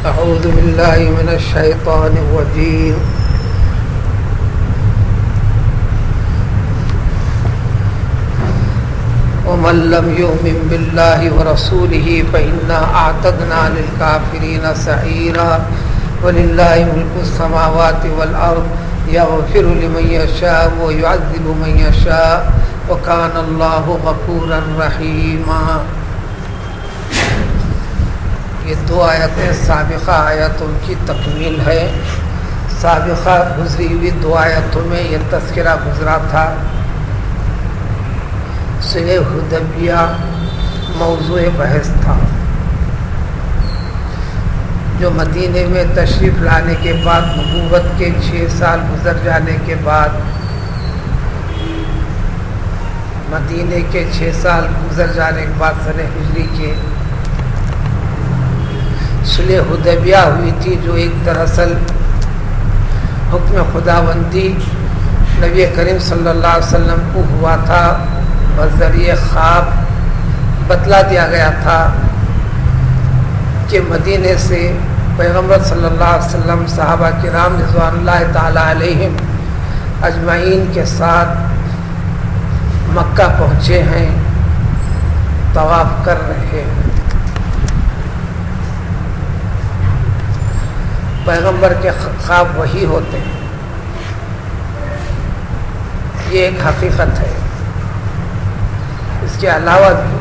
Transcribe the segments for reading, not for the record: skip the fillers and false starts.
أعوذ بالله من الشيطان الرجيم ومن لم يؤمن بالله ورسوله فإنا أعتدنا للكافرين سعيرا ولله ملك السماوات والأرض يغفر لمن يشاء ويعذب من يشاء وكان الله غفورا رحيما. یہ دو آیتیں سابقہ آیتوں کی تکمیل ہے. سابقہ گزری ہوئی دو آیتوں میں یہ تذکرہ گزرا تھا. صلح حدیبیہ موضوع بحث تھا. جو مدینے میں تشریف لانے کے بعد نبوت کے 6 سال گزر جانے کے بعد مدینے کے 6 سال گزر جانے کے بعد سن ہجری کے صلح حدیبیہ ہوئی تھی، جو ایک دراصل حکم خداوندی نبی کریم صلی اللہ علیہ وسلم کو ہوا تھا. بذریعہ خواب بتلا دیا گیا تھا کہ مدینے سے پیغمبر صلی اللہ علیہ وسلم صحابہ کرام رضوان اللہ تعالی علیہم اجمعین کے ساتھ مکہ پہنچے ہیں، طواف کر رہے ہیں. پیغمبر کے خواب وہی ہوتے ہیں، یہ ایک حقیقت ہے. اس کے علاوہ بھی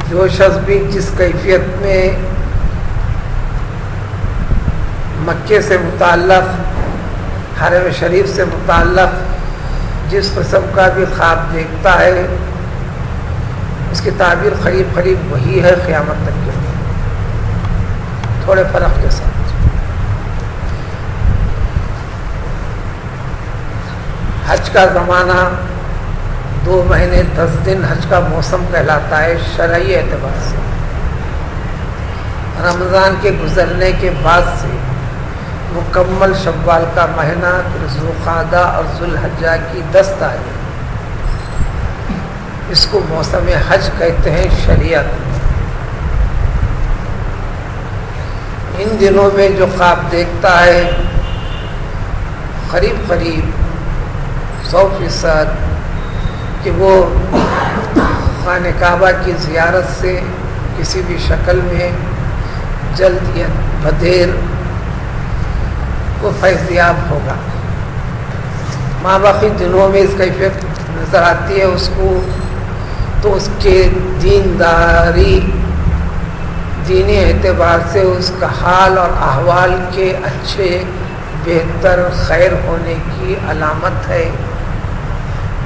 جو شخص بھی جس کیفیت میں مکے سے متعلق حرم شریف سے متعلق جس قسم کا بھی خواب دیکھتا ہے، اس کی تعبیر قریب قریب وہی ہے قیامت تک کے لیے، تھوڑے فرق کے ساتھ. حج کا زمانہ 2 مہینے 10 دن حج کا موسم کہلاتا ہے شرعی اعتبار سے. رمضان کے گزرنے کے بعد سے مکمل شوال کا مہینہ، پھر ذوالقعدہ اور ذوالحجہ کی 10 تاریخ، اس کو موسم حج کہتے ہیں شریعت. ان دنوں میں جو خواب دیکھتا ہے قریب قریب 100% کہ وہ خانہ کعبہ کی زیارت سے کسی بھی شکل میں جلد یا بدیر وہ فیضیاب ہوگا. ماں باقی دنوں میں اس کیفیت نظر آتی ہے اس کو، تو اس کے دینداری دینی اعتبار سے اس کا حال اور احوال کے اچھے بہتر خیر ہونے کی علامت ہے.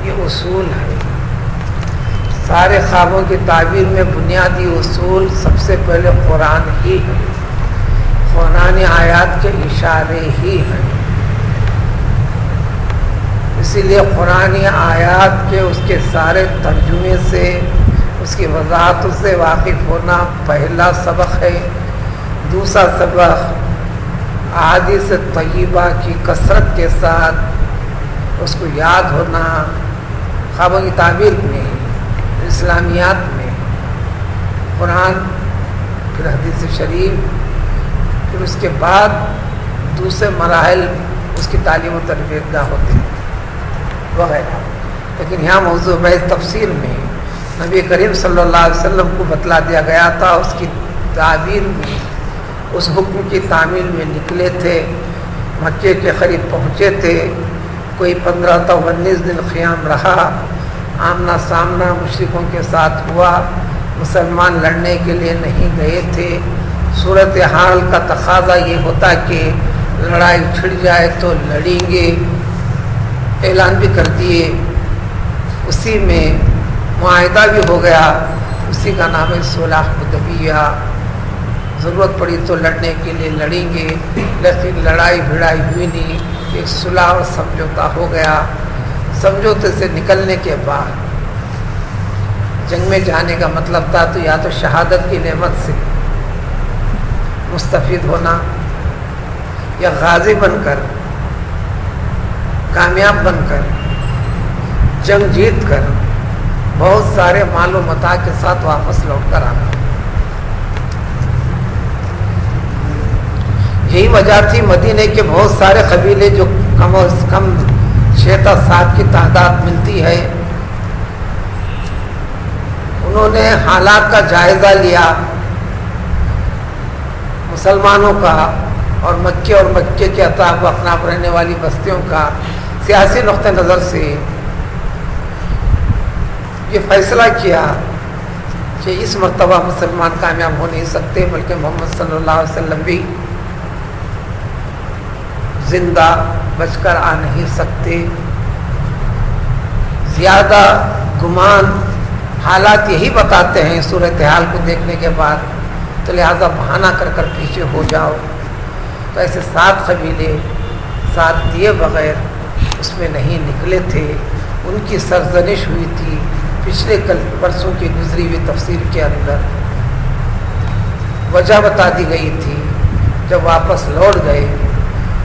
یہ اصول ہے. سارے خوابوں کی تعبیر میں بنیادی اصول سب سے پہلے قرآن ہی ہے، قرآن آیات کے اشارے ہی ہیں. اسی لیے قرآن آیات کے اس کے سارے ترجمے سے، اس کی وضاحتوں سے واقف ہونا پہلا سبق ہے. دوسرا سبق احادیث طیبہ کی کثرت کے ساتھ اس کو یاد ہونا. خوابوں کی تعبیر میں، اسلامیات میں قرآن، پھر حدیث شریف، پھر اس کے بعد دوسرے مراحل اس کی تعلیم و تربیت گاہ ہوتے ہیں وغیرہ. لیکن یہاں موضوع بحث تفسیر میں نبی کریم صلی اللہ علیہ وسلم کو بتلا دیا گیا تھا. اس کی تعبیر میں، اس حکم کی تعمیل میں نکلے تھے، مکے کے قریب پہنچے تھے. کوئی 15 تا 19 دن قیام رہا. آمنا سامنا مشرکوں کے ساتھ ہوا. مسلمان لڑنے کے لیے نہیں گئے تھے. صورتحال کا تقاضا یہ ہوتا کہ لڑائی چھڑ جائے تو لڑیں گے. اعلان بھی کر دیے. اسی میں معاہدہ بھی ہو گیا. اسی کا نام ہے صلح حدیبیہ. ضرورت پڑی تو لڑنے کے لیے لڑیں گے، لیکن لڑائی بھڑائی ہوئی نہیں. ایک صلح اور سمجھوتا ہو گیا. سمجھوتے سے نکلنے کے بعد جنگ میں جانے کا مطلب تھا تو یا تو شہادت کی نعمت سے مستفید ہونا، یا غازی بن کر، کامیاب بن کر، جنگ جیت کر بہت سارے مال و متاع کے ساتھ واپس لوٹ کر آنا. یہی وجہ تھی مدینے کے بہت سارے قبیلے جو کم از کم 6 تا 7 کی تعداد ملتی ہے، انہوں نے حالات کا جائزہ لیا مسلمانوں کا اور مکے اور مکے کے اطراف و اکناف رہنے والی بستیوں کا سیاسی نقطہ نظر سے یہ فیصلہ کیا کہ اس مرتبہ مسلمان کامیاب ہو نہیں سکتے، بلکہ محمد صلی اللہ علیہ وسلم بھی زندہ بچ کر آ نہیں سکتے۔ زیادہ گمان حالات یہی بتاتے ہیں صورتحال کو دیکھنے کے بعد، تو لہٰذا بہانہ کر کر پیچھے ہو جاؤ۔ تو ایسے 7 قبیلے ساتھ دیے بغیر اس میں نہیں نکلے تھے، ان کی سرزنش ہوئی تھی پچھلے برسوں کی گزری ہوئی تفسیر کے اندر، وجہ بتا دی گئی تھی۔ جب واپس لوٹ گئے،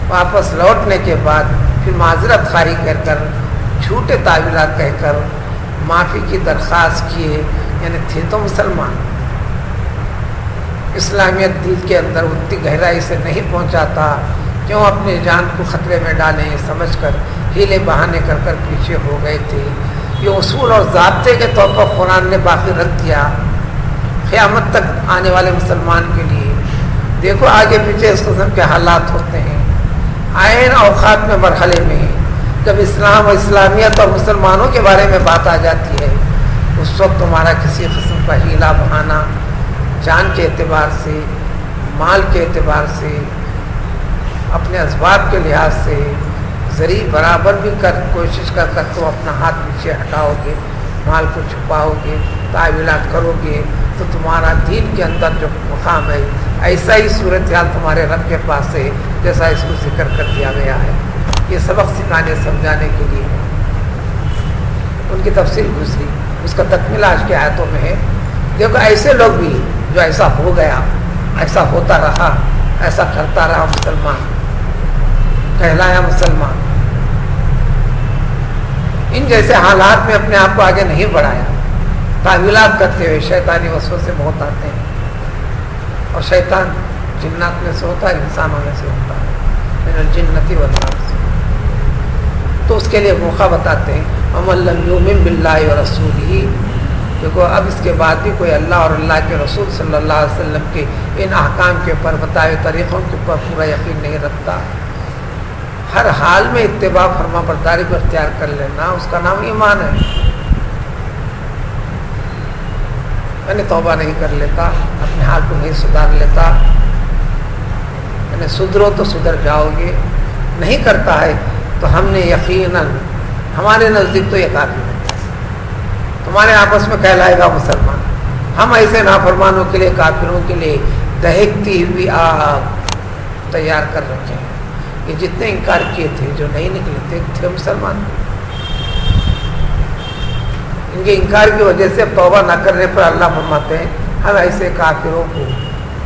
واپس لوٹنے کے بعد پھر معذرت خواہی کہہ کر، جھوٹے تعویلات کہہ کر معافی کی درخواست کیے، یعنی تھے تو مسلمان، اسلامیت دل کے اندر اتنی گہرائی سے نہیں پہنچا تھا، کیوں اپنے جان کو خطرے میں ڈالیں سمجھ کر ہیلے بہانے کر کر پیچھے ہو گئے تھے۔ یہ اصول اور ضابطے کے طور پر قرآن نے باقی رکھ دیا قیامت تک آنے والے مسلمان کے لیے۔ دیکھو آگے پیچھے اس قسم کے حالات ہوتے ہیں، عین اوقات میں مرحلے میں جب اسلام و اسلامیت اور مسلمانوں کے بارے میں بات آ جاتی ہے، اس وقت تمہارا کسی قسم کا ہیلا بہانہ جان کے اعتبار سے، مال کے اعتبار سے، اپنے اسباب کے لحاظ سے ذریعہ برابر بھی کر کوشش کر کر تو اپنا ہاتھ پیچھے ہٹاؤ گے، مال کو چھپاؤ گے، تعویلات کرو گے، تو تمہارا دین کے اندر جو مقام ہے ایسا ہی صورتحال تمہارے رب کے پاس ہے جیسا اس کو ذکر کر دیا گیا ہے۔ یہ سبق سکھانے سمجھانے کے لیے ان کی تفصیل گزری، اس کا تکملہ آج کی آیتوں میں ہے۔ دیکھو ایسے لوگ بھی جو ایسا ہو گیا، ایسا ہوتا رہا، ایسا کرتا رہا، مسلمان کہلایا مسلمان، ان جیسے حالات میں اپنے آپ کو آگے نہیں بڑھایا، تعویلات کرتے ہوئے شیطانی وسوسے بہت آتے ہیں، اور شیطان جنات میں سے ہوتا ہے، انسانوں میں سے ہوتا ہے، من الجنتی والناس، تو اس کے لیے موقع بتاتے ہیں۔ وَمَن لَّمْ يُؤْمِن بِاللَّهِ وَرَسُولِهِ، دیکھو اب اس کے بعد بھی کوئی اللہ اور اللہ کے رسول صلی اللہ علیہ وسلم کے ان احکام کے اوپر بتائے طریقوں کے اوپر پورا یقین نہیں رکھتا، ہر حال میں اتباع فرما برداری کو اختیار کر لینا، اس کا نام ایمان ہے۔ یعنی توبہ نہیں کر لیتا، اپنے حال کو نہیں سدھار لیتا، یعنی سدھرو تو سدھر جاؤ گے، نہیں کرتا ہے تو ہم نے یقیناً، ہمارے نزدیک تو یہ کافی ہے، تمہارے آپس میں کہلائے گا مسلمان۔ ہم ایسے نافرمانوں کے لیے، کافروں کے لیے دہکتی ہوئی آگ تیار کر رکھے ہیں۔ یہ جتنے انکار کیے تھے، جو نہیں نکلے تھے مسلمان، ان کے انکار کی وجہ سے توبہ نہ کرنے پر اللہ فرماتے ہیں ہم ایسے کافروں کو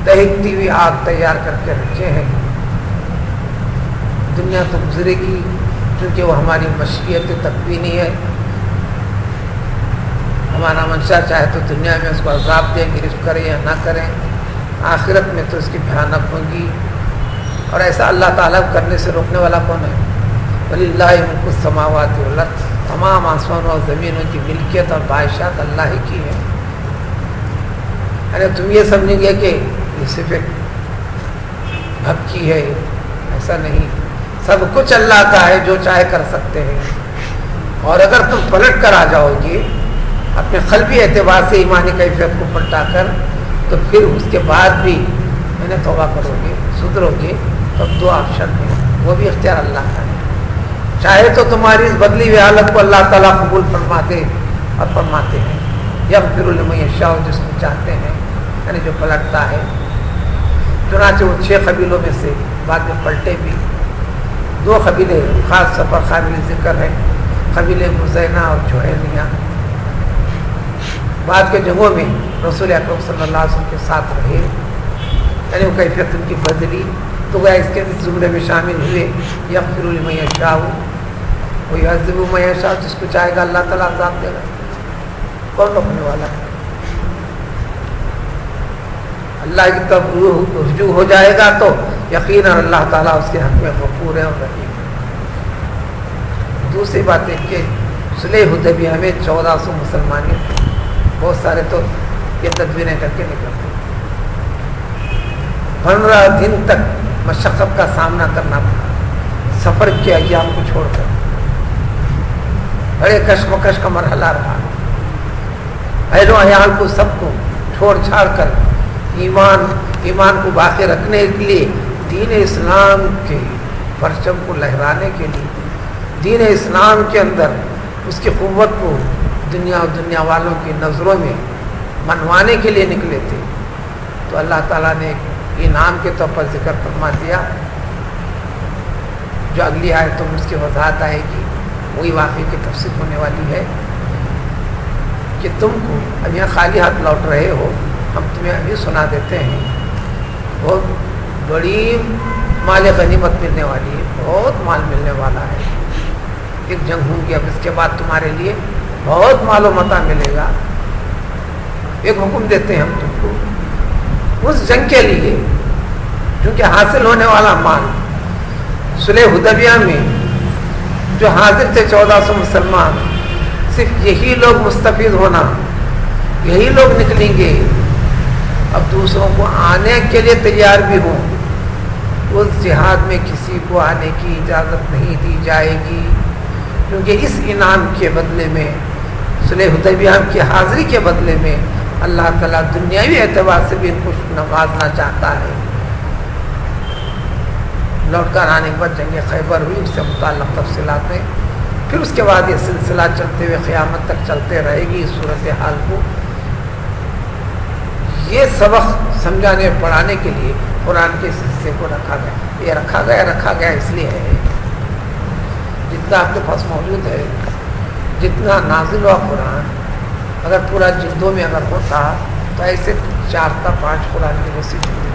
دہکتی ہوئی آگ تیار کر کے رکھے ہیں۔ دنیا تو گزرے گی، کیونکہ وہ ہماری مشیت تکوینی ہے، ہمارا منشا چاہے تو دنیا میں اس کو عذاب دیں، گرفت کریں یا نہ کریں، آخرت میں تو اس کی بھیانک ہوگی، اور ایسا اللہ تعالیٰ کرنے سے روکنے والا کون ہے؟ وَلِلَّهِ مُلْكُ السَّمَاوَاتِ وَالْأَرْضِ، تمام آسمانوں اور زمینوں کی ملکیت اور بادشاہت اللہ ہی کی ہے۔ یعنی تم یہ سمجھیں گے کہ یہ صرف ایک حق کی ہے، ایسا نہیں، سب کچھ اللہ کا ہے، جو چاہے کر سکتے ہیں۔ اور اگر تم پلٹ کر آ جاؤ گے اپنے قلبی اعتبار سے ایمانی کیفیت کو پلٹا کر، تو پھر اس کے بعد بھی میں نے توبہ کرو گے، سدھرو گے، تب 2 آپشن ہیں، وہ بھی اختیار اللہ کا ہے۔ چاہے تو تمہاری اس بدلی ہوئی حالت کو اللہ تعالیٰ قبول فرماتے اور فرماتے ہیں، یغفر لمن یشاء، جس کو چاہتے ہیں، یعنی جو پلٹتا ہے۔ چنانچہ وہ 6 قبیلوں میں سے بعد میں پلٹے بھی، 2 قبیلے خاص سفر قابل ذکر ہیں، قبیلے مزینہ اور جوہینیہ۔ بعد کے جنگوں میں رسول اکرم صلی اللہ علیہ وسلم کے ساتھ رہے، یعنی وہ کیفیت ان کی بدلی، تو وہ اس کے زمرے میں شامل ہوئے۔ یغفر لمن یشاء ویعذب من یشاء، جس کو چاہے گا اللہ تعالیٰ عذاب دے گا، کون روکنے والا ہے؟ اللہ کی طرف رجوع ہو جائے گا تو یقیناً اللہ تعالیٰ اس کے حق میں غفور ہے اور رحیم ہے۔ دوسری بات ہے کہ صلح حدیبیہ میں 1400 مسلمان تھے، بہت سارے تو یہ تدبیریں کر کے نکلتے، 15 دن تک مشقت کا سامنا کرنا پڑا، سفر کے ایام کو چھوڑ کر بڑے کشمکش کا مرحلہ رہا، اہل و عیال کو سب کو چھوڑ چھاڑ کر ایمان کو باقی رکھنے کے لیے، دین اسلام کے پرچم کو لہرانے کے لیے، دین اسلام کے اندر اس کی قوت کو دنیا اور دنیا والوں کی نظروں میں منوانے کے لیے نکلے تھے، تو اللہ تعالیٰ نے انعام کے طور پر ذکر فرما دیا، جو اگلی آیتوں میں اس کی وضاحت آئے گی، وہی واقعے کی تفصیل ہونے والی ہے کہ تم کو اب یہاں خالی ہاتھ لوٹ رہے ہو، ہم تمہیں ابھی سنا دیتے ہیں بہت بڑی مال غنیمت ملنے والی ہے، بہت مال ملنے والا ہے، ایک جنگ ہوگی، اب اس کے بعد تمہارے لیے بہت مال و متاع ملے گا، ایک حکم دیتے ہیں ہم تم کو اس جنگ کے لیے، کیونکہ حاصل ہونے والا مال صلح حدیبیہ میں جو حاضر تھے 1400 مسلمان، صرف یہی لوگ مستفید ہونا، یہی لوگ نکلیں گے، اب دوسروں کو آنے کے لیے تیار بھی ہوں، اس جہاد میں کسی کو آنے کی اجازت نہیں دی جائے گی، کیونکہ اس انعام کے بدلے میں، صلح حدیبیہ کی حاضری کے بدلے میں اللہ تعالیٰ دنیاوی اعتبار سے بھی ان کو نوازنا چاہتا ہے۔ لوٹ کر آنے کے بعد جنگ خیبر ہوئی، اس سے متعلق تفصیلات میں پھر اس کے بعد یہ سلسلہ چلتے ہوئے قیامت تک چلتے رہے گی اس صورتحال کو۔ یہ سبق سمجھانے پڑھانے کے لیے قرآن کے اس حصے کو رکھا گیا، یہ رکھا گیا اس لیے ہے جتنا آپ کے پاس موجود ہے، جتنا نازل ہوا قرآن، اگر پورا جلدوں میں اگر ہوتا تو ایسے 4 تا 5 قرآن کی وسیع جلدیں ہوتی۔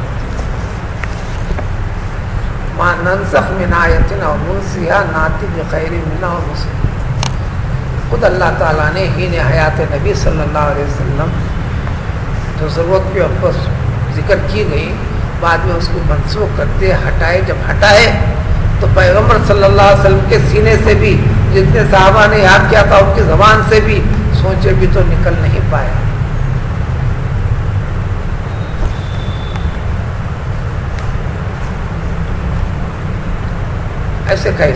مَا نَنسَخْ مِنْ آیَةٍ أَوْ نُنْسِهَا نَأْتِ بِخَيْرٍ مِنْهَا أَوْ مِثْلِهَا۔ خود اللہ تعالیٰ نے حین حیات نبی صلی اللہ علیہ وسلم جو ضرورت پہ واپس ذکر کی گئی، بعد میں اس کو منسوخ کرتے ہٹائے، جب ہٹائے تو پیغمبر صلی اللہ علیہ وسلم کے سینے سے بھی جتنے صحابہ نے یاد کیا تھا ان کی زبان سے بھی سوچے بھی تو نکل نہیں پائے۔ ایسے کئی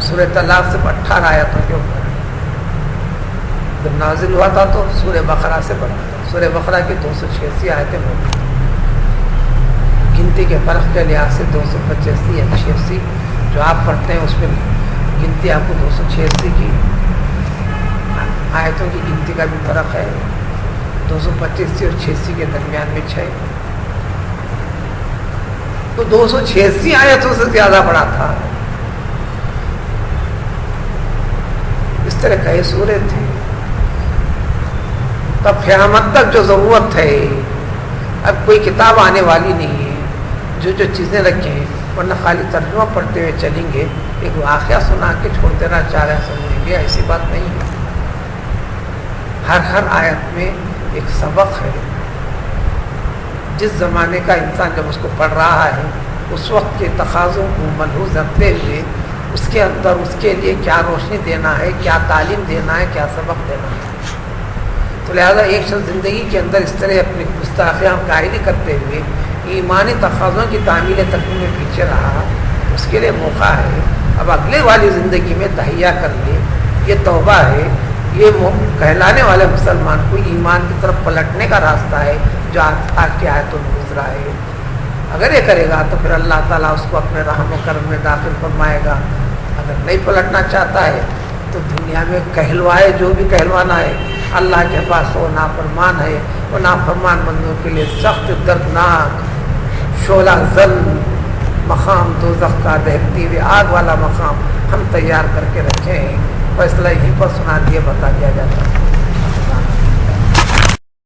سورہ طلاق سے 18 آیتوں کے اوپر جب نازل ہوا تھا تو سورہ بقرہ سے بنا تھا، سورہ بقرہ کی 286 آیتیں موجود ہیں، گنتی کے فرق کے لحاظ سے 285 یا 86 جو آپ پڑھتے ہیں اس میں گنتی آپ کو 286 کی آیتوں کی گنتی کا بھی فرق ہے، 285 اور 86 کے درمیان میں 6، تو 286 آیتوں سے زیادہ بڑا تھا۔ اس طرح کئی سورے تھے، تب قیامت تک جو ضرورت ہے، اب کوئی کتاب آنے والی نہیں ہے جو چیزیں رکھیں، ورنہ خالی ترجمہ پڑھتے ہوئے چلیں گے، ایک واقعہ سنا کے چھوڑ دینا چاہ رہے ہیں سمجھیں گے، ایسی بات نہیں ہے۔ ہر آیت میں ایک سبق ہے، جس زمانے کا انسان جب اس کو پڑھ رہا ہے اس وقت کے تقاضوں کو ملحوظ رکھتے ہوئے اس کے اندر اس کے لیے کیا روشنی دینا ہے، کیا تعلیم دینا ہے، کیا سبق دینا ہے۔ تو لہذا ایک شخص زندگی کے اندر اس طرح اپنی گستاخیاں قائلی کرتے ہوئے ایمانی تقاضوں کی تعمیل تکمیل میں پیچھے رہا، اس کے لیے موقع ہے اب اگلے والی زندگی میں تہیا کر لے، یہ توبہ ہے، یہ کہلانے والے مسلمان کو ایمان کی طرف پلٹنے کا راستہ ہے جو آج کی آیتوں میں گزرا ہے۔ اگر یہ کرے گا تو پھر اللہ تعالیٰ اس کو اپنے رحم و کرم میں داخل فرمائے گا، اگر نہیں پلٹنا چاہتا ہے تو دنیا میں کہلوائے جو بھی کہلوانا ہے، اللہ کے پاس وہ نافرمان ہے، وہ نافرمان بندوں کے لیے سخت دردناک شعلہ زن مقام دوزخ کا دہکتی ہوئی آگ والا مقام ہم تیار کر کے رکھے ہیں۔ فیصلہ یہیں پر سنا دیا بتا دیا جاتا ہے۔